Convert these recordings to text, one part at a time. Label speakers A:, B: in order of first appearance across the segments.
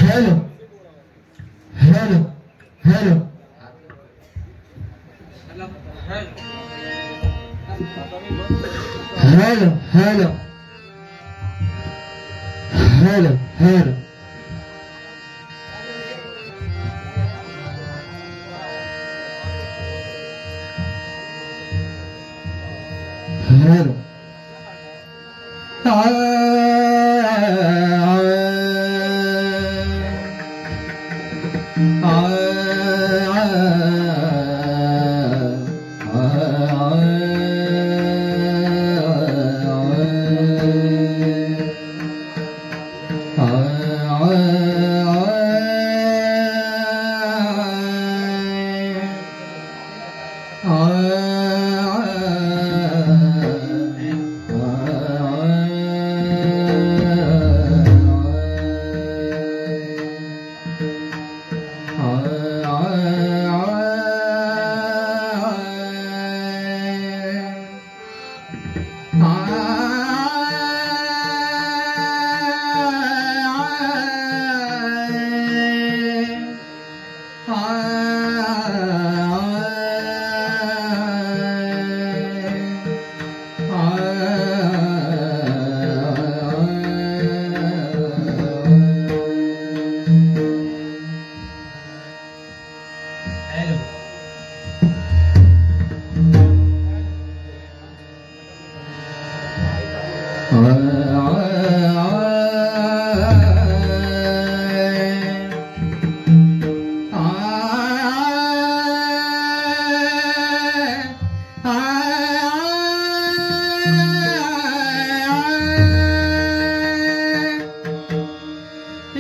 A: Hello hello hello hello hello hello hello hello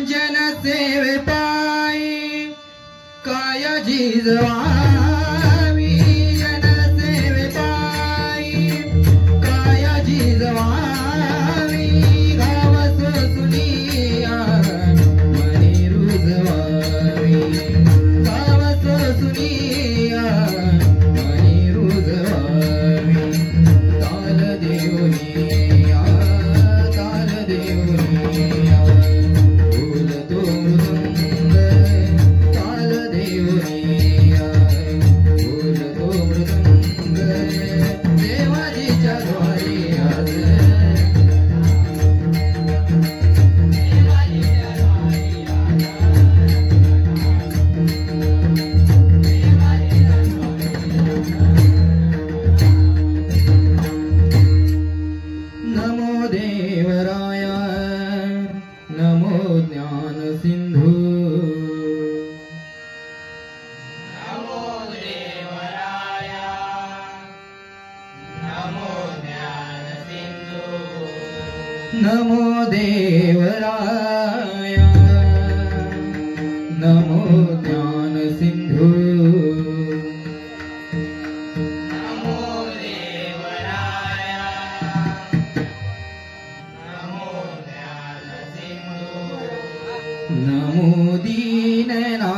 A: जनसेवे पायी काय जिजवावी जनसेवे पायी काय जिजवावी गाव सोसुनिया मनी रुजवावी गाव सोसुनिया मनी रुजवावी ताल देऊनिया ताल देऊनिया नमो देवराया नमो ज्ञान सिंधु
B: नमो देवराया नमो ज्ञान सिंधु
A: नमो दीननाथ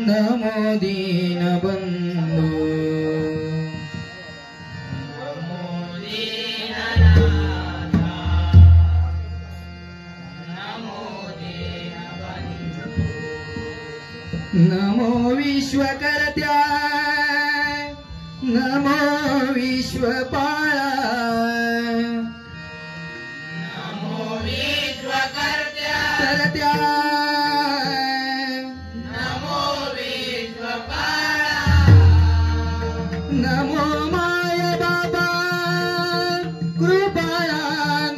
A: नमो दीनबंधु नमो विश्वकर्त्या नमो विश्वपाला
B: नमो विश्वकर्त्या
A: कर्त्या
B: नमो विश्वपाला
A: नमो माय बाबा कृपाळा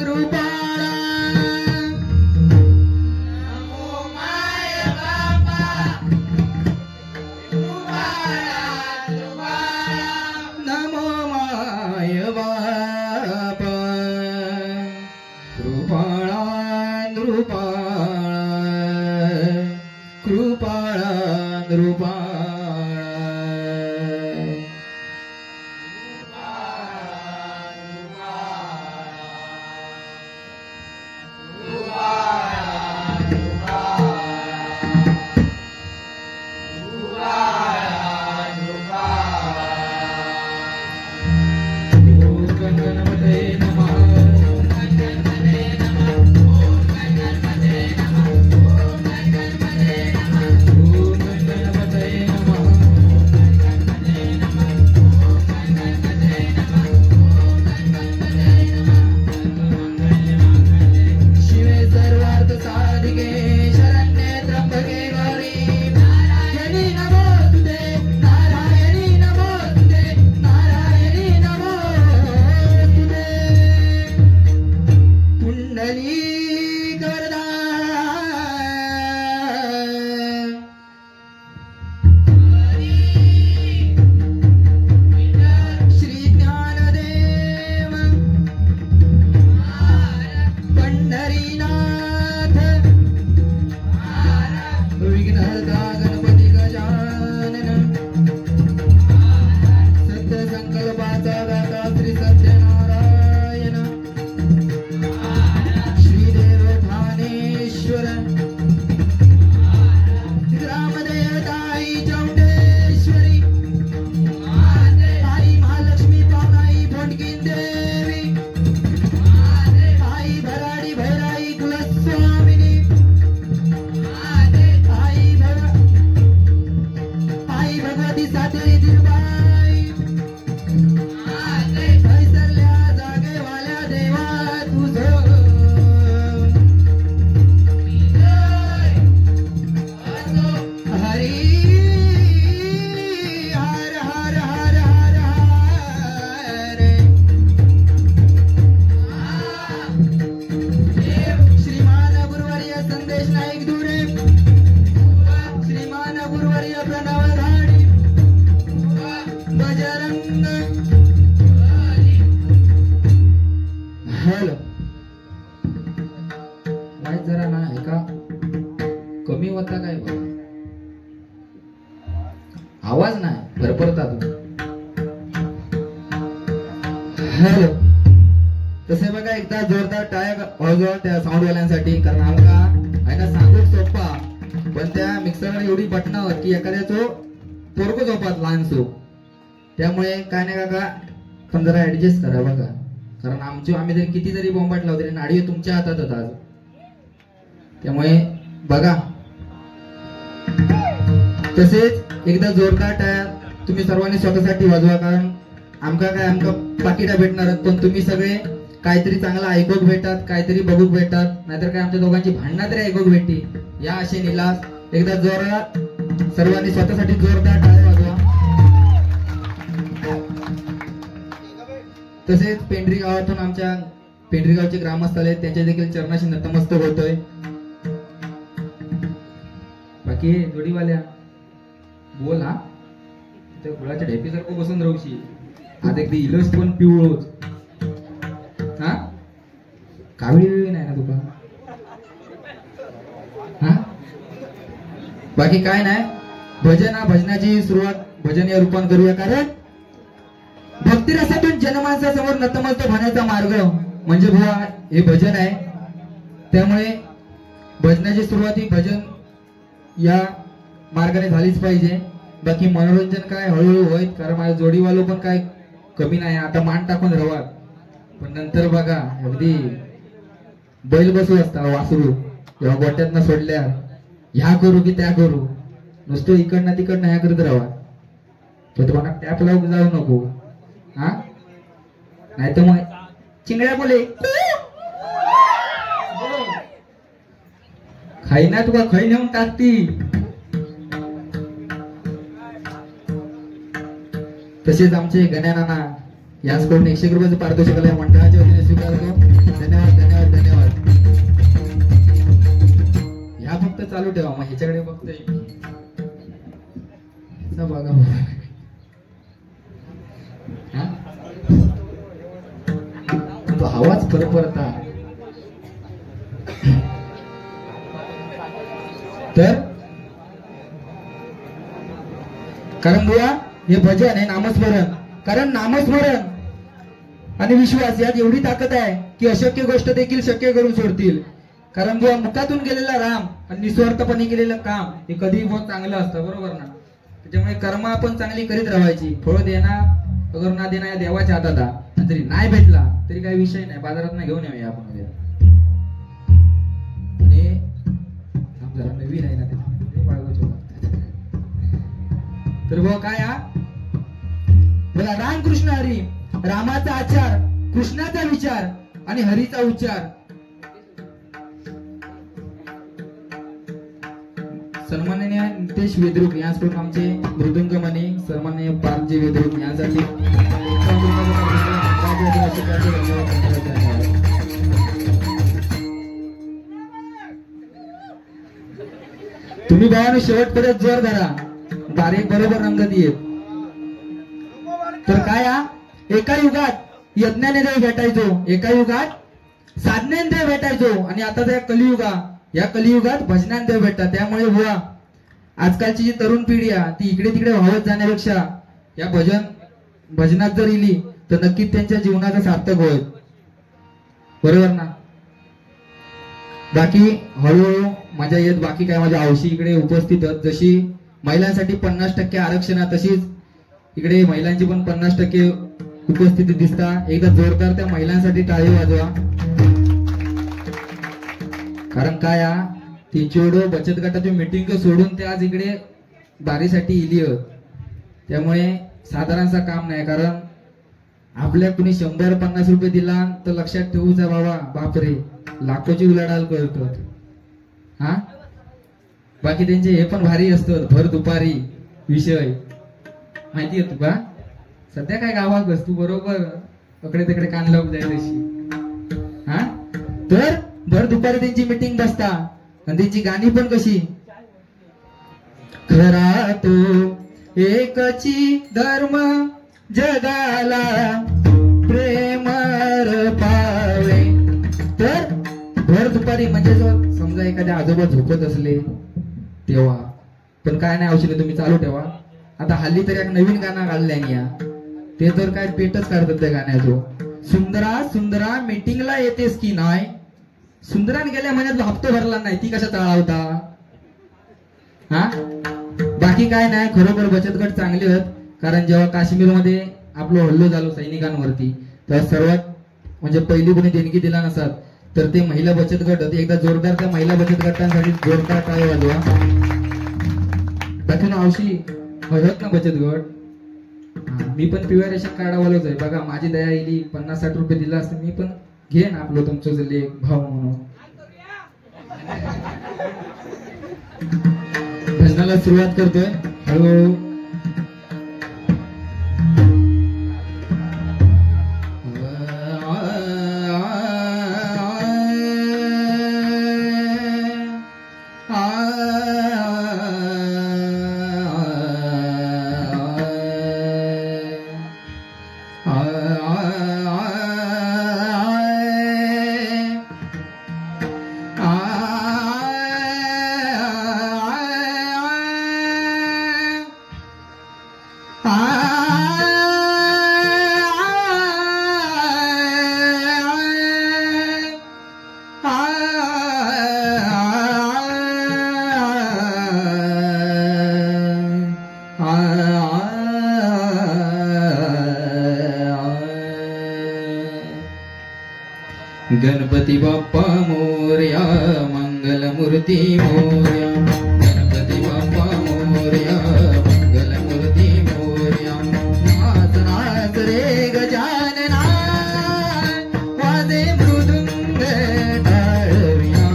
A: नृपाळा
B: नमो माय बाबा
A: नमो माय बाबा कृपाळा नृपाळा कृपाळा नृपाळा
B: गणपते नमः
A: नरीनाथ विघ्नहर्ता गणपती गजानन सत्य संकल्पाचा दाता श्री सत्यनारायण श्रीदेव ठाणेश्वर ग्रामदेवता आई चौंडेश्वरी आई महालक्ष्मी पावनाई भोंडकीन देवी आई भराडी भैराई कुलस्वामिनी आई भगवती सातेरी दिरबाई पैसरल्या जागेवाल्या देवा तुझं हरी हर हर हर हर हरे श्रीमान गुरुवर्य संदेश नाईक दुरे श्रीमान गुरुवर्य प्रणव धाडी बजरंग हॅलो नाही जरा ना ऐका कमी होता काय बघा आवाज नाही भरभरता तू हॅलो तसे बघा एकदा जोरदार टाळ्या वाजवा त्या साऊंडवाल्यांसाठी कारण आमका आहे ना सांगूक सोपा पण त्या मिक्सरवर एवढी बटणं की एखाद्याचो पोरगो झोपात लहानसो त्यामुळे काय नाही काका पण जरा ऍडजस्ट करा बघा कारण आम्ही जरी किती जरी बॉम्बाट लावतो तरी नाडी तुमच्या हातात होता आज त्यामुळे बघा तसेच एकदा जोरदार टाळ्या तुम्ही सर्वांनी स्वतःसाठी वाजवा कारण आमका पाकिटा भेटणार पण तुम्ही सगळे काहीतरी चांगला ऐकूक भेटतात काहीतरी बघूक भेटतात नाहीतर काय आमच्या दोघांची भांडणं तरी ऐकूक भेटती या आशे निलास एकदा जोरात सर्वांनी स्वतःसाठी जोरदार टाळ्या वाजवा तसेच पेंढरी गावातून आमच्या पेंढरी गावचे ग्रामस्थ आले त्यांच्या देखील चरणाशी नतमस्तक होतोय बाकी जोडीवाल्या बोल हा त्या गुळाच्या ढेपीसारखं बसून राहूशी आता एकदा इलस पण पिवळोच हा कावळी नाही ना तुका हा बाकी काय नाही भजनाची सुरुवात भजन या रूपान करूया कारण भक्तिरसातून जनमानसासमोर नतमस्तक होण्याचा मार्ग म्हणजे बुवा हे भजन आहे त्यामुळे भजनाची सुरुवात ही भजन या मार्गाने झालीच पाहिजे बाकी मनोरंजन काय हळूहळू होईल कारण माझ्या जोडीवालो पण काय कमी नाही आता मान टाकून रवा पण नंतर बघा अगदी बैल बसू असता वासरू जेव्हा गोट्यात सोडल्या ह्या करू की त्या करू नुसतं इकडनं तिकडनं ह्या करत राहा पण तुम्हाला टॅप लावून जाऊ नको हा नाही तर मग चिंगड्या बोले खाई ना तुका खाई नेऊन टाकती तसेच आमचे गण्यानाना याचकडून 100 रुपयाचं पारितोषिक आलंय मंडळाच्या वतीने स्वीकारतो धन्यवाद धन्यवाद धन्यवाद ह्या फक्त चालू ठेवा मग ह्याच्याकडे बघतोय बघा तो आवाज परपरता तर कारण बुवा हे भजन आहे नामस्मरण कारण नामस्मरण आणि विश्वास यात एवढी ताकद आहे की अशक्य गोष्ट देखील शक्य करून सोडतील कारण बुवा मुखातून गेलेला राम आणि निस्वार्थपणे केलेलं काम हे कधीही बहुत चांगलं असतं बरोबर ना त्याच्यामुळे कर्म आपण चांगली करीत राहायची फळ देना अगर ना देना या देवाच्या हातात आहे तरी नाही भेटला तरी काही विषय नाही बाजारात नाही घेऊन येऊया आपण उद्या जरा नवीन आहे ना तर बुवा काय हा बघा रामकृष्ण हरी रामाचा आचार कृष्णाचा विचार आणि हरीचा उच्चार सन्माननीय नितेश वेद्रुक यांच्याकडून आमचे मृदुंगमणी सन्माननीय पारजी वेद्रुक यांसाठी तुम्ही भावाने शेवटपर्यंत जोर धरा बारीक बरोबर रंगत येत तर काय हा एका युगात यज्ञाने देव भेटायचो एका युगात साधनेन देव भेटायचो आणि आता या कलियुगात भजनान देव भेटतात. त्यामुळे बुवा आजकालची जी तरुण पिढी आहे ती इकडे तिकडे वाहत जाण्यापेक्षा या भजनात जर इली तर नक्कीच त्यांच्या जीवनाचा सार्थक होईल. बरोबर ना. बाकी हळूहळू मजा येत. बाकी काय माझ्या हौशी इकडे उपस्थित आहेत. जशी महिलांसाठी 50% आरक्षण आहे तशीच इकडे महिलांची पण 50% उपस्थिती दिसता. एकदा जोरदार त्या महिलांसाठी टाळी वाजवा. कारण काय ती चोडो बचत गटाची मीटिंग सोडून ते आज इकडे बारीसाठी इली आहेत. त्यामुळे साधारणसा काम नाही. कारण आपल्या कुणी 100-50 रुपये दिला तर लक्षात ठेवूचा बाबा बापरे लाखोची उलाढाल करतात. हा बाकी त्यांचे हे पण भारी असतात. भर दुपारी विषय माहिती आहे तुका. सध्या काय गावात बसतू बरोबर अकडे तिकडे कान लावून जाईल तशी. हा तर भर दुपारी त्यांची मीटिंग बसता आणि त्यांची गाणी पण कशी. खरा तो एकची धर्म जगाला प्रेम पावे. तर भर दुपारी म्हणजे जो समजा एखाद्या आजोबा झोपत असले तेव्हा पण काय नाही औषध तुम्ही चालू ठेवा. आता हल्ली तर एक नवीन गाणं काढलंय ते तर काय पेटच काढतात त्या गाण्याचो. सुंदरा सुंदरा मीटिंगला येतेस की नाही. सुंदरान गेल्या महिन्यात हप्ता भरला नाही ती कशा तळावता. हा बाकी काय नाही. खरोखर बचत गट चांगले आहेत. कारण जेव्हा काश्मीरमध्ये आपलं हल्लो झालो सैनिकांवरती तेव्हा सर्वात म्हणजे पहिली कोणी देणगी दिला नसतात तर ते महिला बचत गट होते. एकदा जोरदार त्या महिला बचत गटांसाठी जोरदार टाळी वाजवा. बाकी ना औशी होत ना बचत गट. मी पण पिवळ्या रेशन कार्डावालोच आहे. बघा माझी दया येईल 50-60 रुपये दिला असतं मी पण घेन आपलं तुमचं लेख भाव म्हणून. भजनाला सुरुवात करतोय हळूहळू. गणपती बाप्पा मोरया मंगलमूर्ती मोरया. गणपती बाप्पा मोरया मंगलमूर्ती मोरया. नाच नाच रे गजानना वाजे मृदुंग टाळविना.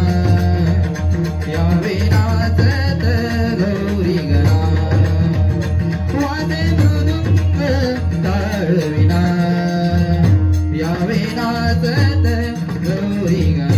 A: यावे नाचत गौरी गणा वाजे मृदुंग टाळविना. यावे नाचत गौरी गणा.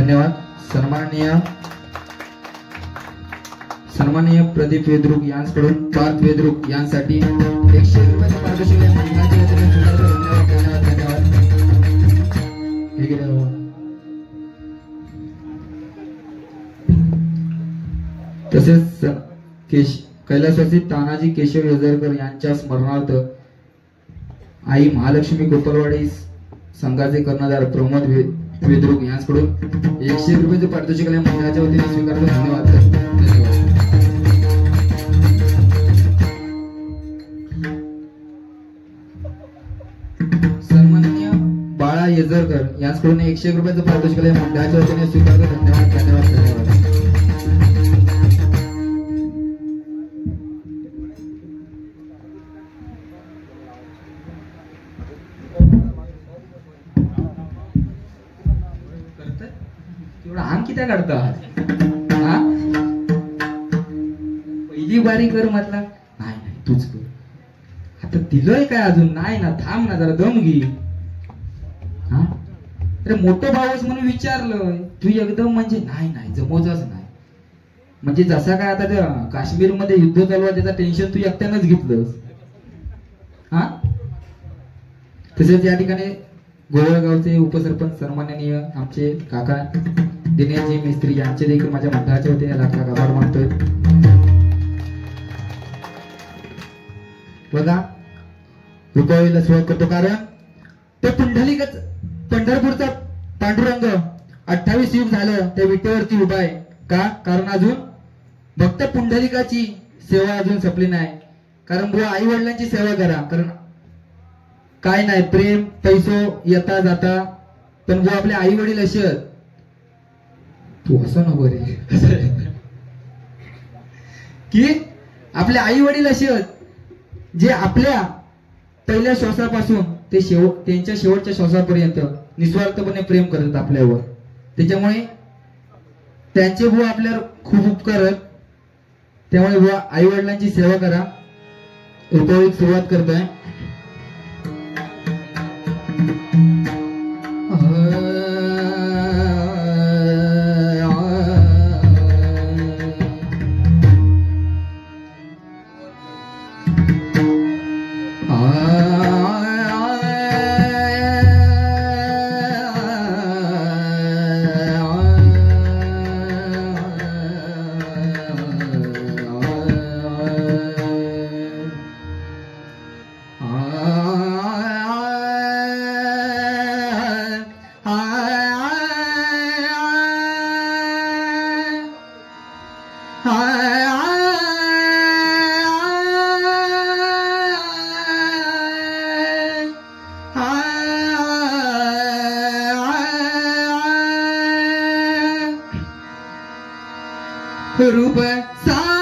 A: धन्यवाद. सन्माननीय प्रदीप वेद्रुक यांच्याकडून पार्थ वेद्रुक यांसाठी 100 रुपयाचे पारितोषिक या मंडळाच्या वतीने स्वीकारतो. धन्यवाद धन्यवाद धन्यवाद. हे घे रे बाबा. तसेच कैलासवासी तानाजी केशव येजरकर यांच्या स्मरणार्थ आई महालक्ष्मी गोपालवाडी संघाचे कर्णधार प्रमोद वेद्रुक यांच्याकडून 100 रुपयाचे पारितोषिक या मंडळाच्या वतीने स्वीकारतो. धन्यवाद धन्यवाद. सन्माननीय बाळा येजरकर यांच्याकडून 100 रुपयाचे पारितोषिक या मंडळाच्या वतीने स्वीकारतो. धन्यवाद धन्यवाद धन्यवाद. तेवढा आम किती काढता हा? पहिली बारी कर म्हटला नाही नाही तूच कर. आता दिलोय काय अजून नाही ना थांब ना जरा दम घे. हा अरे मोठं भाऊस म्हणून विचारलं तू एकदम म्हणजे नाही नाही जमोजच नाही. म्हणजे जसा काय आता त्या काश्मीर मध्ये युद्ध चालू आहे त्याचा टेन्शन तू एकट्यानंच घेतलंस. हा तसेच या ठिकाणी गोवळगावचे उपसरपंच सन्माननीय आमचे काका दिनेशजी मिस्त्री यांचे देखील माझ्या मंडळाच्या वतीने लाख लाख आभार मानतोय. बघा रुपयाला सुरुवात करतो कारण ते पंढरपूरचा पांडुरंग 28 युग झालं त्या विटेवरती उभा आहे. का कारण अजून भक्त पुंडलिकाची सेवा अजून संपली नाही. कारण बुवा आई वडिलांची सेवा करा. कारण काय नाही प्रेम पैसो येता जाता पण बुवा आपले आई वडील असे आहेत. तू असं नको रे की आपले आई वडील असे आहेत जे आपल्या पहिल्या श्वासापासून ते त्यांच्या शेवटच्या श्वासापर्यंत निस्वार्थपणे प्रेम करतात आपल्यावर. त्याच्यामुळे त्यांचे बुवा आपल्यावर खूप उपकार आहेत. त्यामुळे बुवा आई वडिलांची सेवा करा. रुपये सुरुवात करतोय. रूप सा